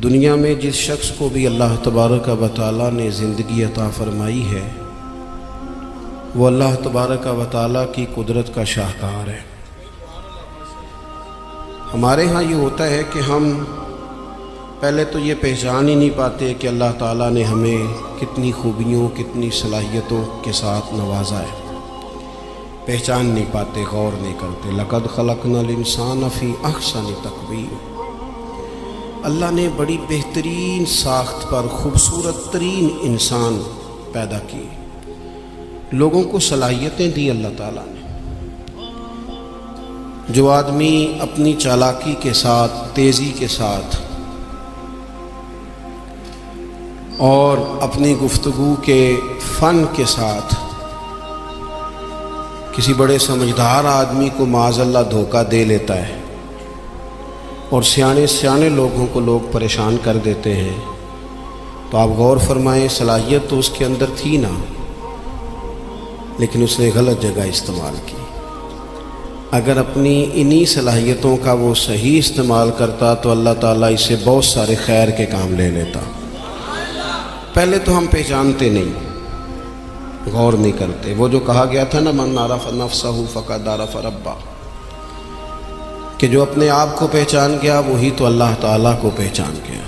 دنیا میں جس شخص کو بھی اللہ تبارک و تعالیٰ نے زندگی عطا فرمائی ہے وہ اللہ تبارک و تعالیٰ کی قدرت کا شاہکار ہے۔ ہمارے ہاں یہ ہوتا ہے کہ ہم پہلے تو یہ پہچان ہی نہیں پاتے کہ اللہ تعالیٰ نے ہمیں کتنی خوبیوں کتنی صلاحیتوں کے ساتھ نوازا ہے، پہچان نہیں پاتے، غور نہیں کرتے۔ لقد خلقنا الانسان فی احسن تقویم، اللہ نے بڑی بہترین ساخت پر خوبصورت ترین انسان پیدا کی، لوگوں کو صلاحیتیں دی اللہ تعالیٰ نے۔ جو آدمی اپنی چالاکی کے ساتھ، تیزی کے ساتھ اور اپنی گفتگو کے فن کے ساتھ کسی بڑے سمجھدار آدمی کو معاذ اللہ دھوکہ دے لیتا ہے اور سیانے لوگوں کو لوگ پریشان کر دیتے ہیں، تو آپ غور فرمائیں، صلاحیت تو اس کے اندر تھی نا، لیکن اس نے غلط جگہ استعمال کی۔ اگر اپنی انہی صلاحیتوں کا وہ صحیح استعمال کرتا تو اللہ تعالیٰ اسے بہت سارے خیر کے کام لے لیتا۔ پہلے تو ہم پہچانتے نہیں، غور نہیں کرتے۔ وہ جو کہا گیا تھا نا، من عرف نفسہ فقد عرف ربہ، کہ جو اپنے آپ کو پہچان گیا وہی تو اللہ تعالیٰ کو پہچان گیا۔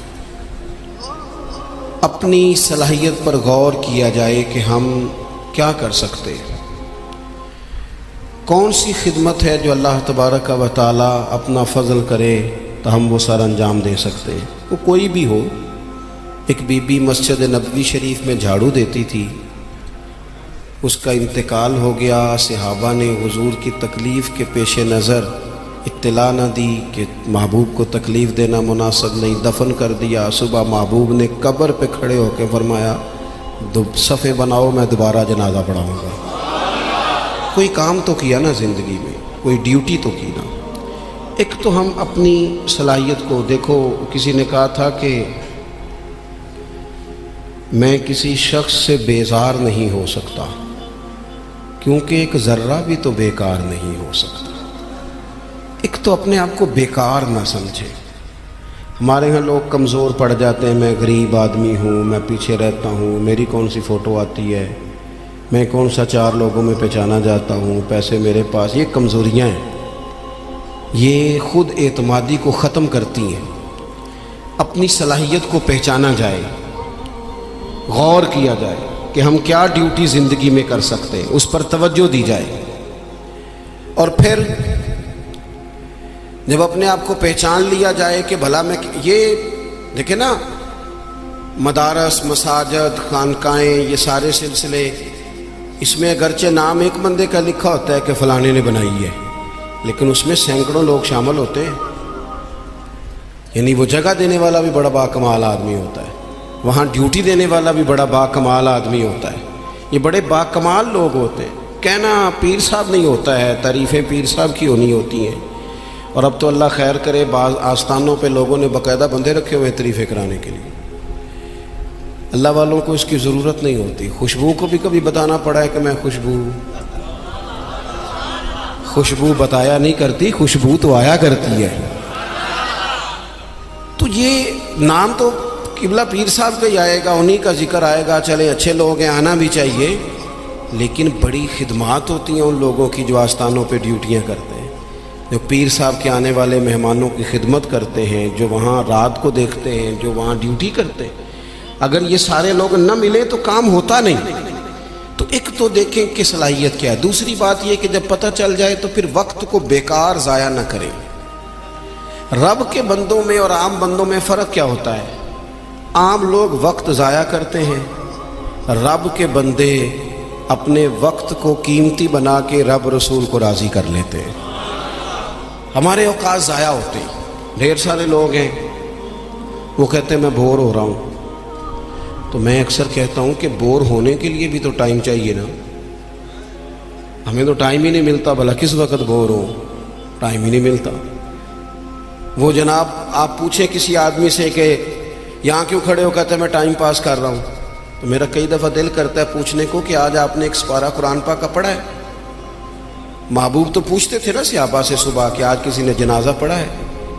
اپنی صلاحیت پر غور کیا جائے کہ ہم کیا کر سکتے، کون سی خدمت ہے جو اللہ تبارک و تعالیٰ اپنا فضل کرے تو ہم وہ سر انجام دے سکتے ہیں۔ وہ کوئی بھی ہو، ایک بی بی مسجد نبوی شریف میں جھاڑو دیتی تھی، اس کا انتقال ہو گیا، صحابہ نے حضور کی تکلیف کے پیش نظر اطلاع نہ دی کہ محبوب کو تکلیف دینا مناسب نہیں، دفن کر دیا۔ صبح محبوب نے قبر پہ کھڑے ہو کے فرمایا، صفے بناؤ، میں دوبارہ جنازہ پڑھاؤں گا۔ کوئی کام تو کیا نا زندگی میں، کوئی ڈیوٹی تو کی نا۔ ایک تو ہم اپنی صلاحیت کو دیکھو، کسی نے کہا تھا کہ میں کسی شخص سے بیزار نہیں ہو سکتا کیونکہ ایک ذرہ بھی تو بیکار نہیں ہو سکتا۔ ایک تو اپنے آپ کو بیکار نہ سمجھے۔ ہمارے ہاں لوگ کمزور پڑ جاتے ہیں، میں غریب آدمی ہوں، میں پیچھے رہتا ہوں، میری کون سی فوٹو آتی ہے، میں کون سا چار لوگوں میں پہچانا جاتا ہوں، پیسے میرے پاس۔ یہ کمزوریاں ہیں، یہ خود اعتمادی کو ختم کرتی ہیں۔ اپنی صلاحیت کو پہچانا جائے، غور کیا جائے کہ ہم کیا ڈیوٹی زندگی میں کر سکتے ہیں، اس پر توجہ دی جائے۔ اور پھر جب اپنے آپ کو پہچان لیا جائے کہ بھلا میں، یہ دیکھیں نا، مدارس، مساجد، خانقاہیں، یہ سارے سلسلے، اس میں اگرچہ نام ایک بندے کا لکھا ہوتا ہے کہ فلانے نے بنائی ہے، لیکن اس میں سینکڑوں لوگ شامل ہوتے ہیں۔ یعنی وہ جگہ دینے والا بھی بڑا باکمال آدمی ہوتا ہے، وہاں ڈیوٹی دینے والا بھی بڑا باکمال آدمی ہوتا ہے۔ یہ بڑے باکمال لوگ ہوتے ہیں۔ کہنا پیر صاحب نہیں ہوتا ہے، تعریفیں پیر صاحب کی ہونی ہوتی ہیں۔ اور اب تو اللہ خیر کرے، بعض آستانوں پہ لوگوں نے باقاعدہ بندے رکھے ہوئے ہیں تعریفیں کرانے کے لیے۔ اللہ والوں کو اس کی ضرورت نہیں ہوتی۔ خوشبو کو بھی کبھی بتانا پڑا ہے کہ میں خوشبو بتایا نہیں کرتی، خوشبو تو آیا کرتی ہے۔ تو یہ نام تو قبلہ پیر صاحب کا ہی آئے گا، انہی کا ذکر آئے گا، چلیں اچھے لوگ ہیں، آنا بھی چاہیے، لیکن بڑی خدمات ہوتی ہیں ان لوگوں کی جو آستانوں پہ ڈیوٹیاں کرتے ہیں، جو پیر صاحب کے آنے والے مہمانوں کی خدمت کرتے ہیں، جو وہاں رات کو دیکھتے ہیں، جو وہاں ڈیوٹی کرتے ہیں۔ اگر یہ سارے لوگ نہ ملیں تو کام ہوتا نہیں۔ تو ایک تو دیکھیں کہ صلاحیت کیا ہے۔ دوسری بات یہ کہ جب پتہ چل جائے تو پھر وقت کو بیکار ضائع نہ کریں۔ رب کے بندوں میں اور عام بندوں میں فرق کیا ہوتا ہے؟ عام لوگ وقت ضائع کرتے ہیں، رب کے بندے اپنے وقت کو قیمتی بنا کے رب رسول کو راضی کر لیتے ہیں۔ ہمارے اوقات ضائع ہوتے ہیں۔ ڈھیر سارے لوگ ہیں، وہ کہتے ہیں میں بور ہو رہا ہوں، تو میں اکثر کہتا ہوں کہ بور ہونے کے لیے بھی تو ٹائم چاہیے نا۔ ہمیں تو ٹائم ہی نہیں ملتا، بھلا کس وقت بور ہو، ٹائم ہی نہیں ملتا۔ وہ جناب آپ پوچھیں کسی آدمی سے کہ یہاں کیوں کھڑے ہو، کہتے ہیں میں ٹائم پاس کر رہا ہوں، تو میرا کئی دفعہ دل کرتا ہے پوچھنے کو کہ آج آپ نے ایک سپارہ قرآن پاک کا پڑھا ہے؟ محبوب تو پوچھتے تھے نا صحابہ سے صبح کہ آج کسی نے جنازہ پڑھا ہے،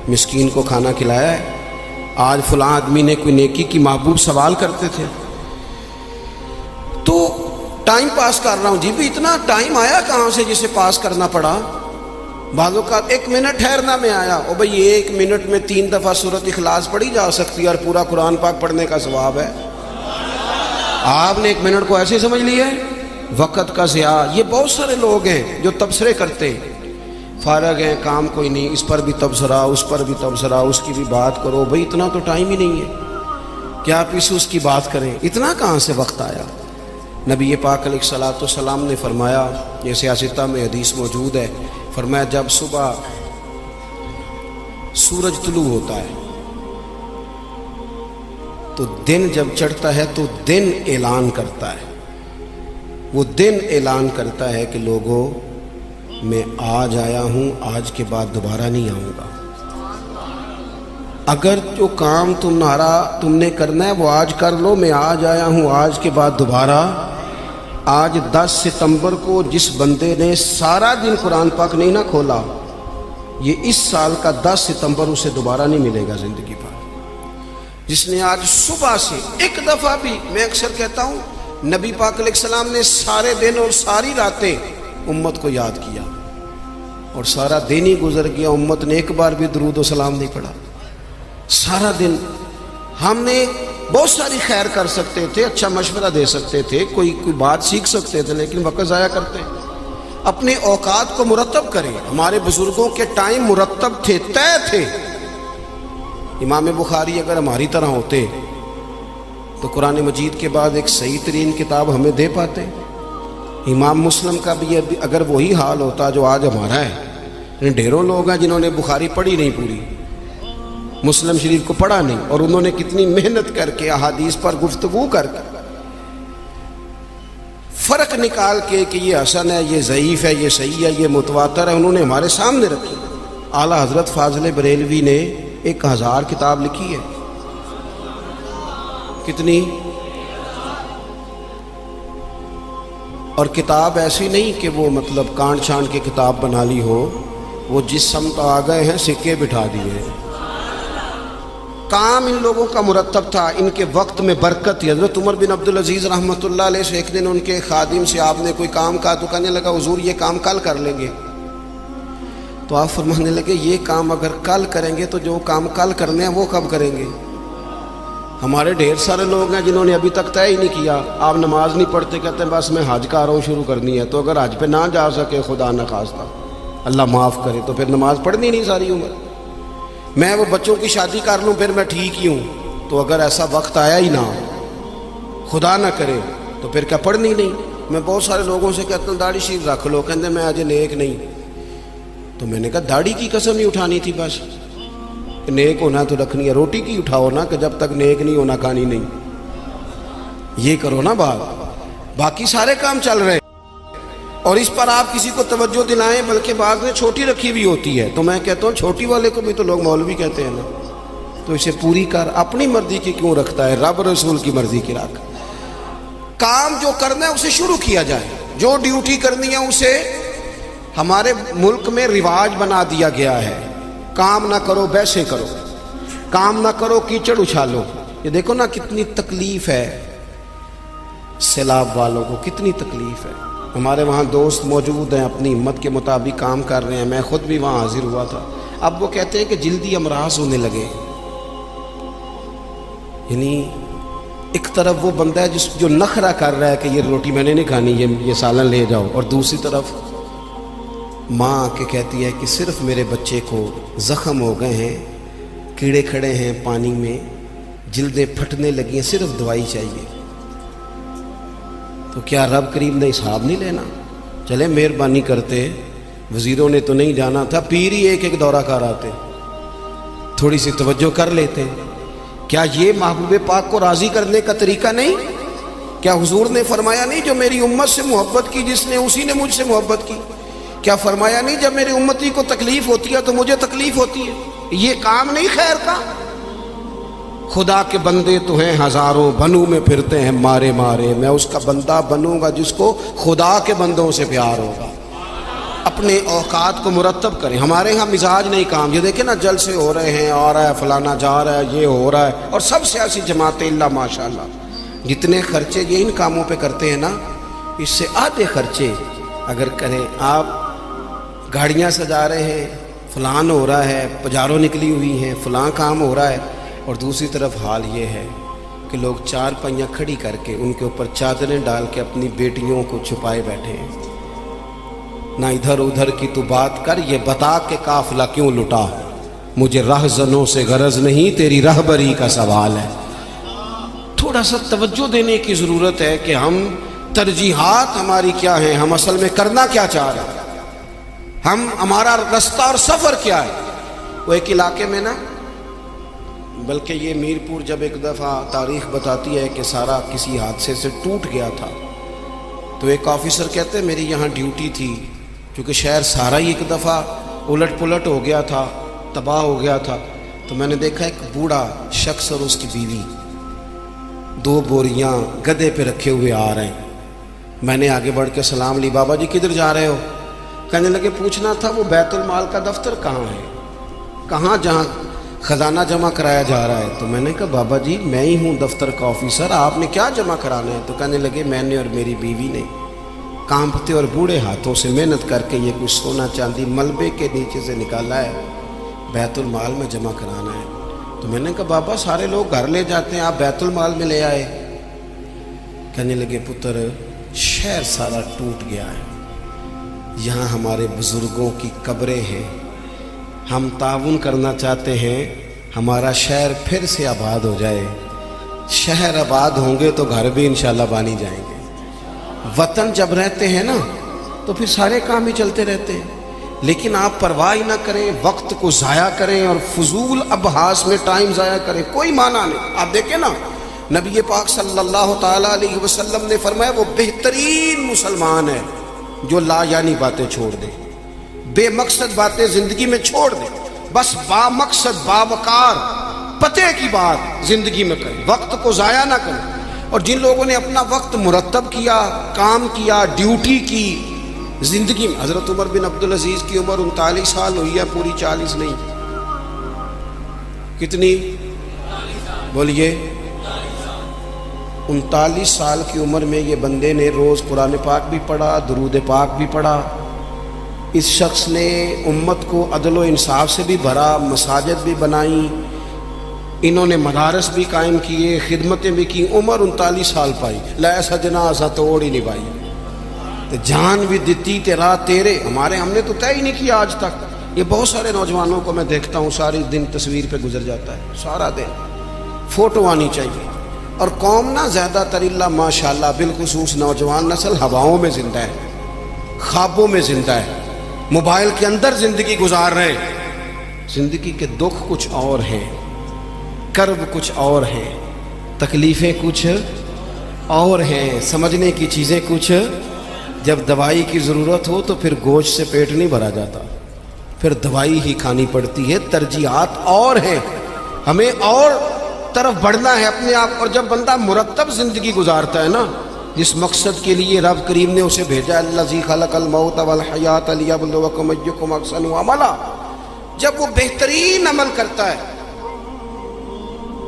مسکین کو کھانا کھلایا ہے؟ آج فلاں آدمی نے کوئی نیکی کی، محبوب سوال کرتے تھے تو ٹائم پاس کر رہا ہوں جی، بھی اتنا ٹائم آیا کہاں سے جسے پاس کرنا پڑا؟ بعضوں کا 1 منٹ ٹھہرنا میں آیا، او بھئی 1 منٹ میں 3 دفعہ سورۃ اخلاص پڑھی جا سکتی ہے اور پورا قرآن پاک پڑھنے کا ثواب ہے۔ آپ نے 1 منٹ کو ایسے سمجھ لیا ہے وقت کا ضیاع۔ یہ بہت سارے لوگ ہیں جو تبصرے کرتے ہیں، فارغ ہیں، کام کوئی نہیں، اس پر بھی تبصرہ، اس پر بھی تبصرہ، اس کی بھی بات کرو۔ بھئی اتنا تو ٹائم ہی نہیں ہے کہ آپ اس کی بات کریں، اتنا کہاں سے وقت آیا؟ نبی پاک علیہ الصلوۃ والسلام نے فرمایا، یہ سیاستہ میں حدیث موجود ہے، فرمایا جب صبح سورج طلوع ہوتا ہے تو دن جب چڑھتا ہے تو دن اعلان کرتا ہے، وہ دن اعلان کرتا ہے کہ لوگوں میں آج آیا ہوں، آج کے بعد دوبارہ نہیں آؤں گا۔ اگر جو کام تم نے کرنا ہے وہ آج کر لو، میں آج آیا ہوں، آج کے بعد دوبارہ۔ آج 10 ستمبر کو جس بندے نے سارا دن قرآن پاک نہیں نہ کھولا، یہ اس سال کا 10 ستمبر اسے دوبارہ نہیں ملے گا زندگی پر۔ جس نے آج صبح سے ایک دفعہ بھی، میں اکثر کہتا ہوں، نبی پاک علیہ السلام نے سارے دن اور ساری راتیں امت کو یاد کیا، اور سارا دن ہی گزر گیا، امت نے ایک بار بھی درود و سلام نہیں پڑھا۔ سارا دن ہم نے بہت ساری خیر کر سکتے تھے، اچھا مشورہ دے سکتے تھے، کوئی بات سیکھ سکتے تھے، لیکن وقت ضائع کرتے ہیں۔ اپنے اوقات کو مرتب کریں۔ ہمارے بزرگوں کے ٹائم مرتب تھے، طے تھے۔ امام بخاری اگر ہماری طرح ہوتے تو قرآن مجید کے بعد ایک صحیح ترین کتاب ہمیں دے پاتے۔ امام مسلم کا بھی اگر وہی حال ہوتا جو آج ہمارا ہے، ڈھیروں لوگ ہیں جنہوں نے بخاری پڑھی نہیں، پوری مسلم شریف کو پڑھا نہیں، اور انہوں نے کتنی محنت کر کے احادیث پر گفتگو کر کے فرق نکال کے کہ یہ حسن ہے، یہ ضعیف ہے، یہ صحیح ہے، یہ متواتر ہے، انہوں نے ہمارے سامنے رکھی۔ اعلیٰ حضرت فاضل بریلوی نے 1000 کتاب لکھی ہے۔ کتنی؟ اور کتاب ایسی نہیں کہ وہ مطلب کانٹ چھانٹ کے کتاب بنا لی ہو، وہ جس سمت آ گئے ہیں سکے بٹھا دیے۔ کام ان لوگوں کا مرتب تھا، ان کے وقت میں برکت تھی۔ حضرت عمر بن عبدالعزیز رحمۃ اللہ علیہ سے ایک دن ان کے خادم سے آپ نے کوئی کام کہا تو کہنے لگا حضور یہ کام کل کر لیں گے۔ تو آپ فرمانے لگے یہ کام اگر کل کریں گے تو جو کام کل کرنے ہیں وہ کب کریں گے؟ ہمارے ڈھیر سارے لوگ ہیں جنہوں نے ابھی تک طے ہی نہیں کیا۔ آپ نماز نہیں پڑھتے، کہتے ہیں بس میں حج کا رہا ہوں، شروع کرنی ہے۔ تو اگر حج پہ نہ جا سکے، خدا نخواستہ اللہ معاف کرے، تو پھر نماز پڑھنی نہیں ساری عمر۔ میں وہ بچوں کی شادی کر لوں پھر میں ٹھیک ہی ہوں، تو اگر ایسا وقت آیا ہی نہ ہو، خدا نہ کرے، تو پھر کیا پڑھنی نہیں؟ میں بہت سارے لوگوں سے کہتا ہوں داڑھی شریف رکھ لو، کہتے ہیں میں آج نیک نہیں۔ تو میں نے کہا داڑھی کی قسم ہی اٹھانی تھی، بس نیک ہونا تو رکھنی ہے، روٹی کی اٹھاؤ نا کہ جب تک نیک نہیں ہونا کھانی نہیں، یہ کرو نا بات، باقی سارے کام چل رہے ہیں۔ اور اس پر آپ کسی کو توجہ دلائیں، بلکہ بعض نے چھوٹی رکھی بھی ہوتی ہے، تو میں کہتا ہوں چھوٹی والے کو بھی تو لوگ مولوی کہتے ہیں نا، تو اسے پوری کر، اپنی مرضی کی کیوں رکھتا ہے؟ رب رسول کی مرضی کی رکھ۔ کام جو کرنا ہے اسے شروع کیا جائے، جو ڈیوٹی کرنی ہے اسے، ہمارے ملک میں رواج بنا دیا گیا ہے، کام نہ کرو بیسے کرو، کام نہ کرو کیچڑ اچھالو۔ یہ دیکھو نا کتنی تکلیف ہے سیلاب والوں کو، کتنی تکلیف ہے۔ ہمارے وہاں دوست موجود ہیں، اپنی ہمت کے مطابق کام کر رہے ہیں، میں خود بھی وہاں حاضر ہوا تھا۔ اب وہ کہتے ہیں کہ جلدی امراض ہونے لگے، یعنی ایک طرف وہ بندہ ہے جو نخرہ کر رہا ہے کہ یہ روٹی میں نے نہیں کھانی، یہ سالن لے جاؤ، اور دوسری طرف ماں کے کہتی ہے کہ صرف میرے بچے کو زخم ہو گئے ہیں، کیڑے کھڑے ہیں پانی میں، جلدیں پھٹنے لگی ہیں، صرف دوائی چاہیے۔ تو کیا رب کریم نے حساب نہیں لینا؟ چلے مہربانی کرتے، وزیروں نے تو نہیں جانا تھا، پیر ہی ایک دورہ کر آتے، تھوڑی سی توجہ کر لیتے۔ کیا یہ محبوب پاک کو راضی کرنے کا طریقہ نہیں؟ کیا حضور نے فرمایا نہیں جو میری امت سے محبت کی جس نے اسی نے مجھ سے محبت کی؟ کیا فرمایا نہیں جب میری امتی کو تکلیف ہوتی ہے تو مجھے تکلیف ہوتی ہے؟ یہ کام نہیں خیر کا؟ خدا کے بندے تو ہیں ہزاروں، بنوں میں پھرتے ہیں مارے مارے، میں اس کا بندہ بنوں گا جس کو خدا کے بندوں سے پیار ہوگا۔ اپنے اوقات کو مرتب کریں. ہمارے ہاں مزاج نہیں کام. یہ دیکھیں نا جلسے ہو رہے ہیں, آ رہا ہے فلانا, جا رہا ہے, یہ ہو رہا ہے, اور سب سیاسی جماعتیں اللہ ماشاءاللہ جتنے خرچے یہ ان کاموں پہ کرتے ہیں نا, اس سے آدھے خرچے اگر کریں. آپ گاڑیاں سجا رہے ہیں, فلان ہو رہا ہے, پجاروں نکلی ہوئی ہیں, فلاں کام ہو رہا ہے, اور دوسری طرف حال یہ ہے کہ لوگ چار پہیاں کھڑی کر کے ان کے اوپر چادریں ڈال کے اپنی بیٹیوں کو چھپائے بیٹھے ہیں. نہ ادھر ادھر کی تو بات کر, یہ بتا کہ قافلہ کیوں لٹا, مجھے رہزنوں سے غرض نہیں, تیری رہبری کا سوال ہے. تھوڑا سا توجہ دینے کی ضرورت ہے کہ ہم ترجیحات ہماری کیا ہیں, ہم اصل میں کرنا کیا چاہ رہے ہیں, ہمارا رستہ اور سفر کیا ہے. وہ ایک علاقے میں نا, بلکہ یہ میرپور جب ایک دفعہ تاریخ بتاتی ہے کہ سارا کسی حادثے سے ٹوٹ گیا تھا, تو ایک آفیسر کہتے ہیں میری یہاں ڈیوٹی تھی, کیونکہ شہر سارا ہی ایک دفعہ الٹ پلٹ ہو گیا تھا, تباہ ہو گیا تھا. تو میں نے دیکھا ایک بوڑھا شخص اور اس کی بیوی 2 بوریاں گدھے پہ رکھے ہوئے آ رہے ہیں. میں نے آگے بڑھ کے سلام لی, بابا جی کدھر جا رہے ہو؟ کہنے لگے پوچھنا تھا وہ بیت المال کا دفتر کہاں ہے, کہاں جہاں خزانہ جمع کرایا جا رہا ہے. تو میں نے کہا بابا جی میں ہی ہوں دفتر کا آفیسر, آپ نے کیا جمع کرانا ہے؟ تو کہنے لگے میں نے اور میری بیوی نے کانپتے اور بوڑھے ہاتھوں سے محنت کر کے یہ کچھ سونا چاندی ملبے کے نیچے سے نکالا ہے, بیت المال میں جمع کرانا ہے. تو میں نے کہا بابا سارے لوگ گھر لے جاتے ہیں, آپ بیت المال میں لے آئے. کہنے لگے پتر شہر سارا ٹوٹ گیا ہے, یہاں ہمارے بزرگوں کی قبریں ہیں, ہم تعاون کرنا چاہتے ہیں ہمارا شہر پھر سے آباد ہو جائے. شہر آباد ہوں گے تو گھر بھی انشاءاللہ بانی جائیں گے. وطن جب رہتے ہیں نا تو پھر سارے کام ہی چلتے رہتے ہیں, لیکن آپ پرواہ نہ کریں, وقت کو ضائع کریں اور فضول ابحاث میں ٹائم ضائع کریں, کوئی معنی نہیں. آپ دیکھیں نا نبی پاک صلی اللہ تعالیٰ علیہ وسلم نے فرمایا وہ بہترین مسلمان ہے جو لا یعنی باتیں چھوڑ دے, بے مقصد باتیں زندگی میں چھوڑ دے, بس با مقصد باوقار پتے کی بات زندگی میں کریں, وقت کو ضائع نہ کریں. اور جن لوگوں نے اپنا وقت مرتب کیا, کام کیا, ڈیوٹی کی زندگی میں, حضرت عمر بن عبدالعزیز کی عمر 39 سال ہوئی ہے, پوری 40 نہیں. کتنی بولیے؟ 39 سال کی عمر میں یہ بندے نے روز قرآن پاک بھی پڑھا, درود پاک بھی پڑھا. اس شخص نے امت کو عدل و انصاف سے بھی بھرا, مساجد بھی بنائیں, انہوں نے مدارس بھی قائم کیے, خدمتیں بھی کی. عمر 39 سال پائی, لے سجنا اسا توڑ ہی نہیں پائی, تو جان بھی دیتی تیرا تیرے. ہم نے تو طے ہی نہیں کیا آج تک. یہ بہت سارے نوجوانوں کو میں دیکھتا ہوں ساری دن تصویر پہ گزر جاتا ہے, سارا دن فوٹو آنی چاہیے. اور قوم نا زیادہ تر اللہ ماشاءاللہ بالخصوص نوجوان نسل ہواؤں میں زندہ ہے, خوابوں میں زندہ ہے, موبائل کے اندر زندگی گزار رہے ہیں. زندگی کے دکھ کچھ اور ہیں, کرب کچھ اور ہیں, تکلیفیں کچھ اور ہیں, سمجھنے کی چیزیں کچھ. جب دوائی کی ضرورت ہو تو پھر گوشت سے پیٹ نہیں بھرا جاتا, پھر دوائی ہی کھانی پڑتی ہے. ترجیحات اور ہیں, ہمیں اور طرف بڑھنا ہے اپنے آپ. اور جب بندہ مرتب زندگی گزارتا ہے نا, جس مقصد کے لیے رب کریم نے اسے بھیجا, الذی خلق الموت والحیات لیبلوکم ایکم احسن عملا, جب وہ بہترین عمل کرتا ہے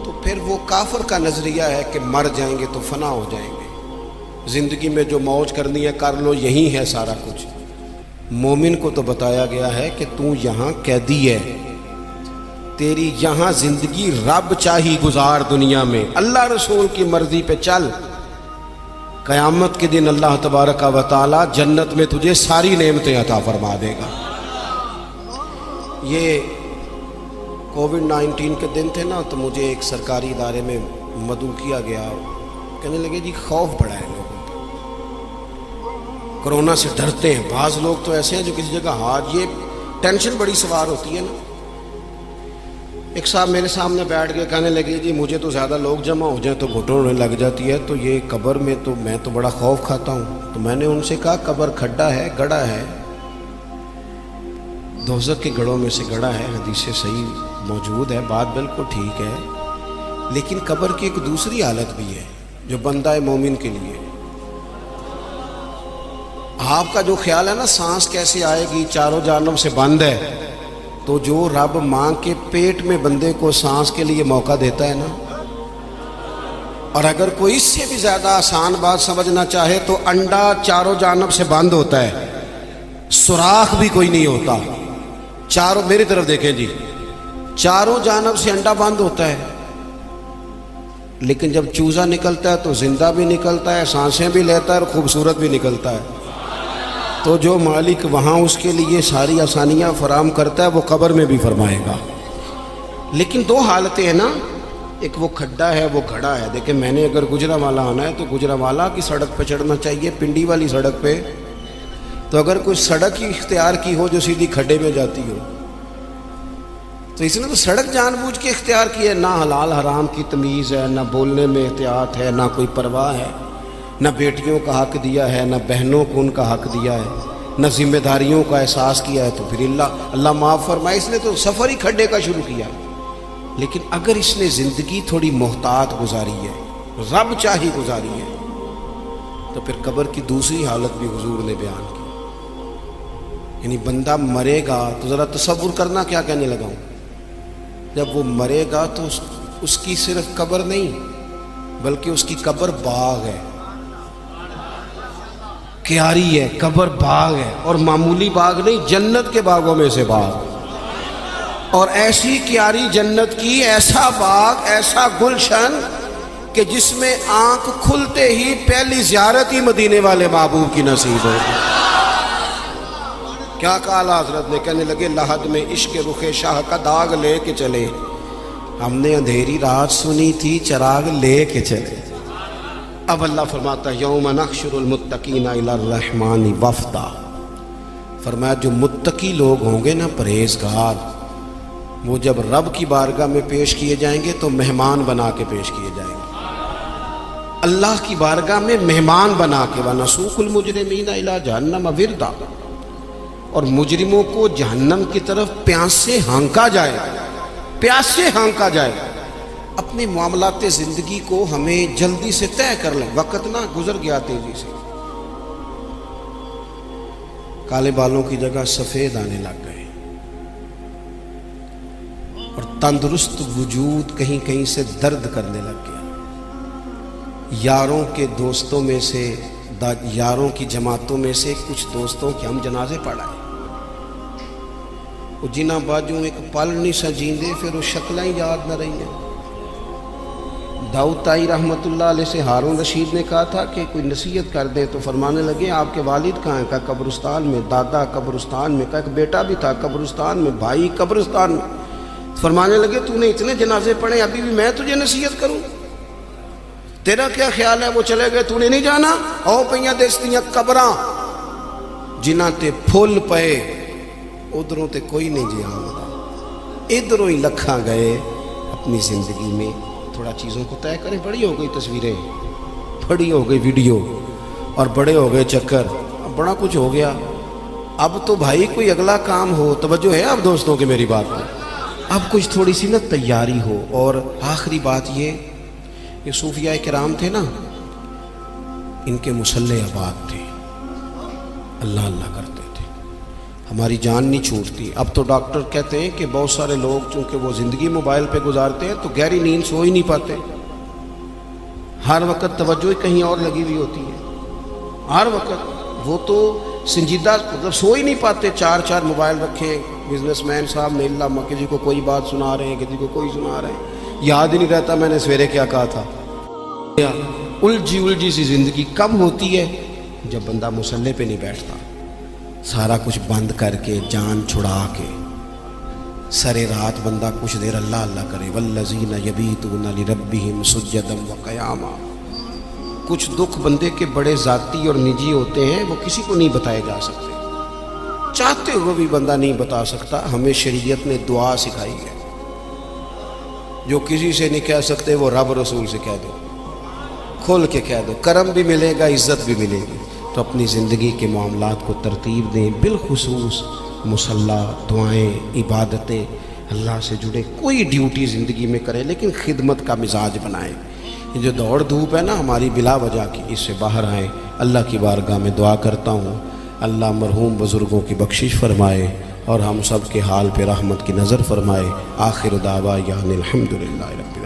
تو پھر وہ کافر کا نظریہ ہے کہ مر جائیں گے تو فنا ہو جائیں گے, زندگی میں جو موج کرنی ہے کر لو, یہی ہے سارا کچھ. مومن کو تو بتایا گیا ہے کہ تو یہاں قیدی ہے, تیری یہاں زندگی رب چاہی گزار دنیا میں, اللہ رسول کی مرضی پہ چل. قیامت کے دن اللہ تبارک و تعالی جنت میں تجھے ساری نعمتیں عطا فرما دے گا. یہ کووڈ-19 کے دن تھے نا, تو مجھے ایک سرکاری ادارے میں مدعو کیا گیا. کہنے لگے جی خوف بڑا ہے لوگوں کو, کرونا سے ڈرتے ہیں. بعض لوگ تو ایسے ہیں جو کسی جگہ ہاتھ, یہ ٹینشن بڑی سوار ہوتی ہے نا. ایک صاحب میرے سامنے بیٹھ کے کہنے لگے جی مجھے تو زیادہ لوگ جمع ہو جائیں تو گھٹن ہونے لگ جاتی ہے, تو یہ قبر میں تو میں تو بڑا خوف کھاتا ہوں. تو میں نے ان سے کہا قبر کھڈا ہے, گڑھا ہے, دوزخ کے گڑھوں میں سے گڑھا ہے, حدیث صحیح موجود ہے, بات بالکل ٹھیک ہے. لیکن قبر کی ایک دوسری حالت بھی ہے جو بندہ مومن کے لیے. آپ کا جو خیال ہے نا سانس کیسے آئے گی، چاروں جانب سے بند ہے، تو جو رب ماں کے پیٹ میں بندے کو سانس کے لیے موقع دیتا ہے نا، اور اگر کوئی اس سے بھی زیادہ آسان بات سمجھنا چاہے تو انڈا چاروں جانب سے بند ہوتا ہے، سوراخ بھی کوئی نہیں ہوتا، چاروں، میری طرف دیکھیں جی، چاروں جانب سے انڈا بند ہوتا ہے، لیکن جب چوزا نکلتا ہے تو زندہ بھی نکلتا ہے، سانسیں بھی لیتا ہے اور خوبصورت بھی نکلتا ہے۔ تو جو مالک وہاں اس کے لیے ساری آسانیاں فراہم کرتا ہے وہ قبر میں بھی فرمائے گا۔ لیکن دو حالتیں ہیں نا، ایک وہ کھڈا ہے، وہ گھڑا ہے۔ دیکھیں میں نے اگر گجرانوالہ آنا ہے تو گجرانوالہ کی سڑک پہ چڑھنا چاہیے، پنڈی والی سڑک پہ تو اگر کوئی سڑک ہی اختیار کی ہو جو سیدھی کھڈے میں جاتی ہو، تو اس نے تو سڑک جان بوجھ کے اختیار کی ہے، نہ حلال حرام کی تمیز ہے، نہ بولنے میں احتیاط ہے، نہ کوئی پرواہ ہے، نہ بیٹیوں کا حق دیا ہے، نہ بہنوں کو ان کا حق دیا ہے، نہ ذمہ داریوں کا احساس کیا ہے۔ تو پھر اللہ معاف فرمائے، اس نے تو سفر ہی کھڈے کا شروع کیا۔ لیکن اگر اس نے زندگی تھوڑی محتاط گزاری ہے، رب چاہی گزاری ہے، تو پھر قبر کی دوسری حالت بھی حضور نے بیان کی۔ یعنی بندہ مرے گا تو ذرا تصور کرنا کیا کہنے لگا ہوں، جب وہ مرے گا تو اس کی صرف قبر نہیں بلکہ اس کی قبر باغ ہے، کیاری ہے، قبر باغ ہے، اور معمولی باغ نہیں، جنت کے باغوں میں سے باغ، اور ایسی کیاری جنت کی، ایسا باغ، ایسا گلشن کہ جس میں آنکھ کھلتے ہی پہلی زیارت ہی مدینے والے محبوب کی نصیب ہوگی۔ کیا کہا حضرت نے، کہنے لگے لحد میں عشق رخ شاہ کا داغ لے کے چلے، ہم نے اندھیری رات سنی تھی چراغ لے کے چلے۔ اب اللہ فرماتا ہے یوم نحشر المتقین الی الرحمن وفدا، فرمایا جو متقی لوگ ہوں گے نا، پرہیزگار، وہ جب رب کی بارگاہ میں پیش کیے جائیں گے تو مہمان بنا کے پیش کیے جائیں گے، اللہ کی بارگاہ میں مہمان بنا کے۔ وَنَسُوقُ الْمُجْرِمِينَ إِلَىٰ جَهَنَّمَ وِرْدًا، اور مجرموں کو جہنم کی طرف پیاس سے ہانکا جائے گا، پیاس سے ہانکا جائے گا۔ اپنے معاملات زندگی کو ہمیں جلدی سے طے کر لیں، وقت نہ گزر گیا تیزی سے، کالے بالوں کی جگہ سفید آنے لگ گئے، اور تندرست وجود کہیں کہیں سے درد کرنے لگ گیا۔ یاروں کے دوستوں میں سے، یاروں کی جماعتوں میں سے کچھ دوستوں کے ہم جنازے پڑھائے، وہ جنہ باجوں ایک پل نہیں سجیندے، پھر وہ شکلیں یاد نہ رہی ہیں۔ داؤد تائی رحمۃ اللہ علیہ سے ہارون رشید نے کہا تھا کہ کوئی نصیحت کر دے، تو فرمانے لگے آپ کے والد کہاں ہیں؟ کہا قبرستان میں، دادا قبرستان میں، کہا ایک بیٹا بھی تھا قبرستان میں، بھائی قبرستان میں۔ فرمانے لگے تو نے اتنے جنازے پڑھے، ابھی بھی میں تجھے نصیحت کروں؟ تیرا کیا خیال ہے؟ وہ چلے گئے، تو نے نہیں جانا؟ او پئیاں دستیاں قبراں جنہاں تے پھول پئے، ادھروں تے کوئی نہیں جی آمدا، ادھروں ہی لکھاں گئے۔ اپنی زندگی میں تھوڑا چیزوں کو طے کریں۔ بڑی ہو گئی تصویریں، بڑی ہو گئی ویڈیو، اور بڑے ہو گئے چکر، اب بڑا کچھ ہو گیا۔ اب تو بھائی کوئی اگلا کام ہو، توجہ ہے اب دوستوں کی میری بات پر، اب کچھ تھوڑی سی نا تیاری ہو۔ اور آخری بات یہ صوفیاء کرام تھے نا، ان کے مصلے آباد تھے، اللہ اللہ کرتے تھے، ہماری جان نہیں چھوٹتی۔ اب تو ڈاکٹر کہتے ہیں کہ بہت سارے لوگ چونکہ وہ زندگی موبائل پہ گزارتے ہیں تو گہری نیند سو ہی نہیں پاتے، ہر وقت توجہ کہیں اور لگی ہوئی ہوتی ہے، ہر وقت وہ تو سنجیدہ مطلب سو ہی نہیں پاتے، چار چار موبائل رکھے بزنس مین صاحب نے، اللہ کسی کو کوئی بات سنا رہے ہیں، کسی کو کوئی سنا رہے ہیں، یاد ہی نہیں رہتا میں نے سویرے کیا کہا تھا۔ الجھی سی زندگی کب ہوتی ہے؟ جب بندہ مصلی پہ نہیں بیٹھتا، سارا کچھ بند کر کے، جان چھڑا کے، سرے رات بندہ کچھ دیر اللہ اللہ کرے۔ والذین یبیتون لربہم سجدا وقیاما۔ کچھ دکھ بندے کے بڑے ذاتی اور نجی ہوتے ہیں، وہ کسی کو نہیں بتائے جا سکتے، چاہتے ہوئے بھی بندہ نہیں بتا سکتا۔ ہمیں شریعت نے دعا سکھائی ہے، جو کسی سے نہیں کہہ سکتے وہ رب رسول سے کہہ دو، کھول کے کہہ دو، کرم بھی ملے گا، عزت بھی ملے گی۔ تو اپنی زندگی کے معاملات کو ترتیب دیں، بالخصوص مصلی، دعائیں، عبادتیں، اللہ سے جڑے کوئی ڈیوٹی زندگی میں کریں، لیکن خدمت کا مزاج بنائیں۔ یہ جو دوڑ دھوپ ہے نا ہماری بلا وجہ کی، اس سے باہر آئیں، اللہ کی بارگاہ میں دعا کرتا ہوں اللہ مرحوم بزرگوں کی بخشش فرمائے اور ہم سب کے حال پہ رحمت کی نظر فرمائے۔ آخر دعوا یعنی الحمدللہ رب العالمین۔